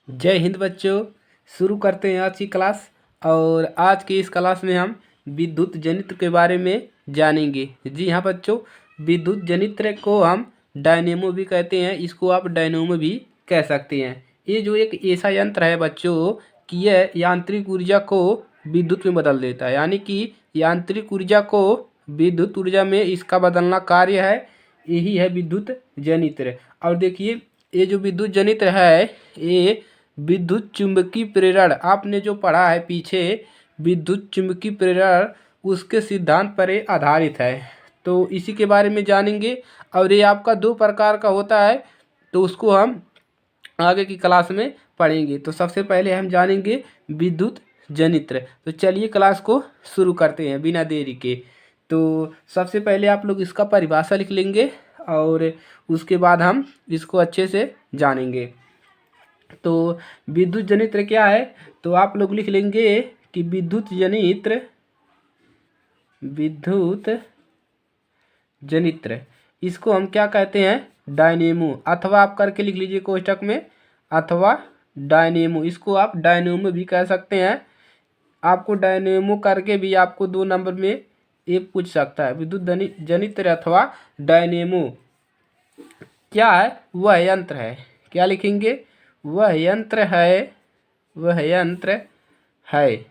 जय हिंद बच्चों। शुरू करते हैं आज की क्लास। और आज की इस क्लास में हम विद्युत जनित्र के बारे में जानेंगे। जी हाँ बच्चों, विद्युत जनित्र को हम डायनेमो भी कहते हैं, इसको आप डायनेमो भी कह सकते हैं। ये जो एक ऐसा यंत्र है बच्चों कि यह यांत्रिक ऊर्जा को विद्युत में बदल देता है, यानी कि यांत्रिक ऊर्जा को विद्युत ऊर्जा में इसका बदलना कार्य है, यही है विद्युत जनित्र। और देखिए, ये जो विद्युत जनित्र है ये विद्युत चुंबकीय प्रेरण, आपने जो पढ़ा है पीछे विद्युत चुंबकीय प्रेरण, उसके सिद्धांत पर ये आधारित है। तो इसी के बारे में जानेंगे। और ये आपका दो प्रकार का होता है, तो उसको हम आगे की क्लास में पढ़ेंगे। तो सबसे पहले हम जानेंगे विद्युत जनित्र। तो चलिए क्लास को शुरू करते हैं बिना देरी के। तो सबसे पहले आप लोग इसका परिभाषा लिख लेंगे और उसके बाद हम इसको अच्छे से जानेंगे। तो विद्युत जनित्र क्या है, तो आप लोग लिख लेंगे कि विद्युत जनित्र इसको हम क्या कहते हैं, डायनेमो। अथवा आप करके लिख लीजिए कोष्टक में, अथवा डायनेमो, इसको आप डायनेमो भी कह सकते हैं। आपको डायनेमो करके भी आपको 2 नंबर में ये पूछ सकता है। विद्युत जनित्र अथवा डायनेमो क्या है, वह यंत्र है। क्या लिखेंगे, वह यंत्र है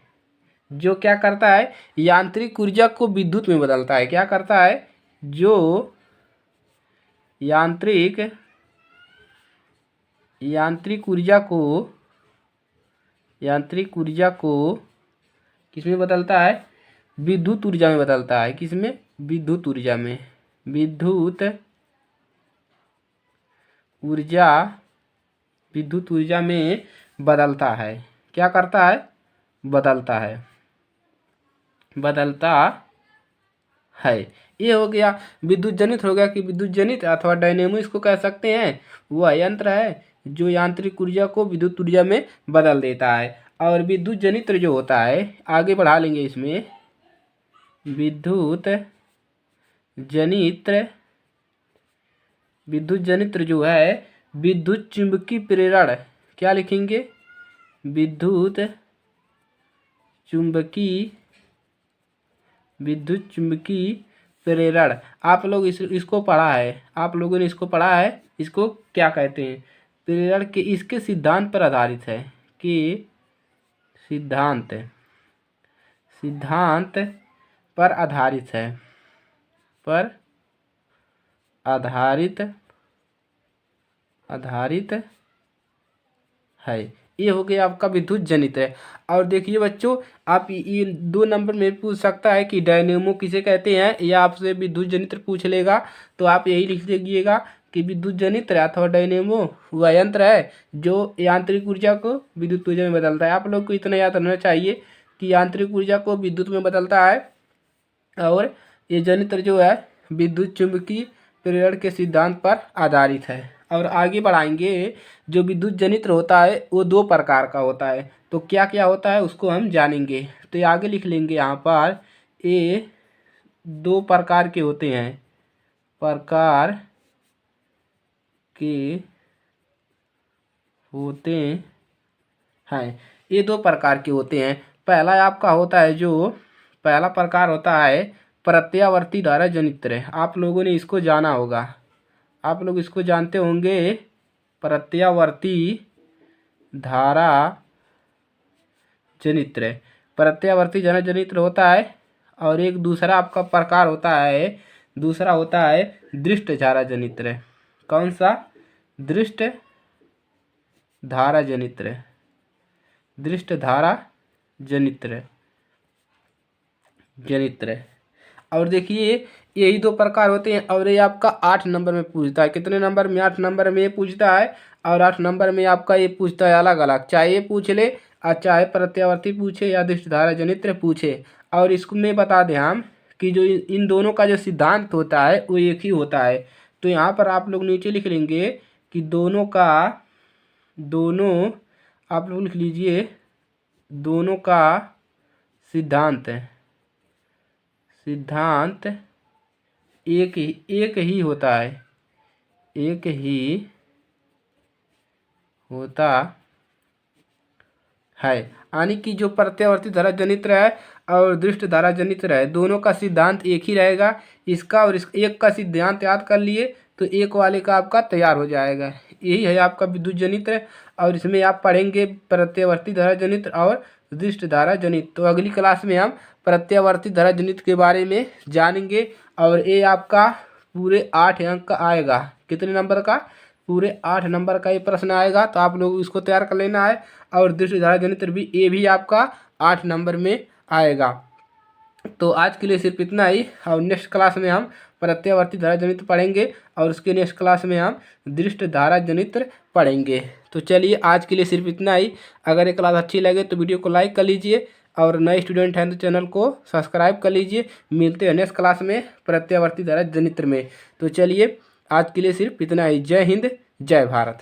जो क्या करता है, यांत्रिक ऊर्जा को विद्युत में बदलता है। क्या करता है, जो यांत्रिक ऊर्जा को किसमें बदलता है, विद्युत ऊर्जा में बदलता है। किसमें, विद्युत ऊर्जा में। विद्युत ऊर्जा में बदलता है। क्या करता है, बदलता है। ये हो गया विद्युत जनित, हो गया कि विद्युत जनित अथवा डायनेमो इसको कह सकते हैं। वह यंत्र है जो यांत्रिक ऊर्जा को विद्युत ऊर्जा में बदल देता है। और विद्युत जनित्र जो होता है, आगे बढ़ा लेंगे इसमें, विद्युत जनित्र जो है विद्युत चुंबकीय प्रेरण। क्या लिखेंगे, विद्युत चुंबकीय प्रेरण। आप लोग इसको पढ़ा है, आप लोगों ने इसको पढ़ा है। इसको क्या कहते हैं, प्रेरण के इसके सिद्धांत पर आधारित है। कि सिद्धांत पर आधारित है, आधारित है। ये हो गया आपका विद्युत जनित्र है। और देखिए बच्चों, आप ये 2 नंबर में पूछ सकता है कि डायनेमो किसे कहते हैं, या आपसे विद्युत जनित्र पूछ लेगा, तो आप यही लिख दीजिएगा कि विद्युत जनित्र अथवा डायनेमो वह यंत्र है जो यांत्रिक ऊर्जा को विद्युत ऊर्जा में बदलता है। आप लोग को इतना याद रहना चाहिए कि यांत्रिक ऊर्जा को विद्युत में बदलता है, और ये जनित्र जो है विद्युत चुंबकीय प्रेरण के सिद्धांत पर आधारित है। और आगे बढ़ाएंगे, जो विद्युत जनित्र होता है वो 2 प्रकार का होता है। तो क्या क्या होता है उसको हम जानेंगे। तो ये आगे लिख लेंगे यहाँ पर, ये 2 प्रकार के होते हैं, ये 2 प्रकार के होते हैं। पहला आपका होता है, जो पहला प्रकार होता है प्रत्यावर्ती धारा जनित्र। आप लोगों ने इसको जाना होगा, आप लोग इसको जानते होंगे, प्रत्यावर्ती धारा जनित्र। प्रत्यावर्ती धारा जनित्र होता है। और एक दूसरा आपका प्रकार होता है, दूसरा होता है दृष्ट धारा जनित्र। कौन सा, दृष्ट धारा जनित्र। और देखिए, यही 2 प्रकार होते हैं। और ये आपका 8 नंबर में पूछता है। कितने नंबर में, 8 नंबर में ये पूछता है। और 8 नंबर में आपका ये पूछता है अलग अलग, चाहे ये पूछ ले और चाहे प्रत्यावर्ती पूछे या दृष्ट धारा जनित्र पूछे। और इसको में बता दें हम कि जो इन दोनों का जो सिद्धांत होता है वो एक ही होता है। तो यहाँ पर आप लोग नीचे लिख लेंगे कि दोनों आप लोग लिख लीजिए, दोनों का सिद्धांत एक ही होता है, है। यानी कि जो प्रत्यावर्ती धारा जनित्र है और दृष्ट धारा जनित्र है, दोनों का सिद्धांत एक ही रहेगा। इसका और इस एक का सिद्धांत याद कर लिए तो एक वाले का आपका तैयार हो जाएगा। यही है आपका विद्युत जनित्र, और इसमें आप पढ़ेंगे प्रत्यावर्ती धारा जनित्र और दृष्ट धारा जनित्र। तो अगली क्लास में हम प्रत्यावर्ती धारा जनित्र के बारे में जानेंगे, और ये आपका पूरे 8 अंक का आएगा। कितने नंबर का? पूरे 8 नंबर का ये प्रश्न आएगा, तो आप लोग इसको तैयार कर लेना है। और दृष्ट धारा जनित्र भी, ये भी आपका 8 नंबर में आएगा। तो आज के लिए सिर्फ इतना ही, और नेक्स्ट क्लास में हम प्रत्यावर्ती धारा जनित्र पढ़ेंगे, और उसके नेक्स्ट क्लास में हम दृष्ट धारा जनित्र पढ़ेंगे। तो चलिए आज के लिए सिर्फ इतना ही। अगर ये क्लास अच्छी लगे तो वीडियो को लाइक कर लीजिए, और नए स्टूडेंट हैं तो चैनल को सब्सक्राइब कर लीजिए। मिलते हैं नेक्स्ट क्लास में प्रत्यावर्ती धारा जनित्र में। तो चलिए आज के लिए सिर्फ इतना ही। जय हिंद, जय भारत।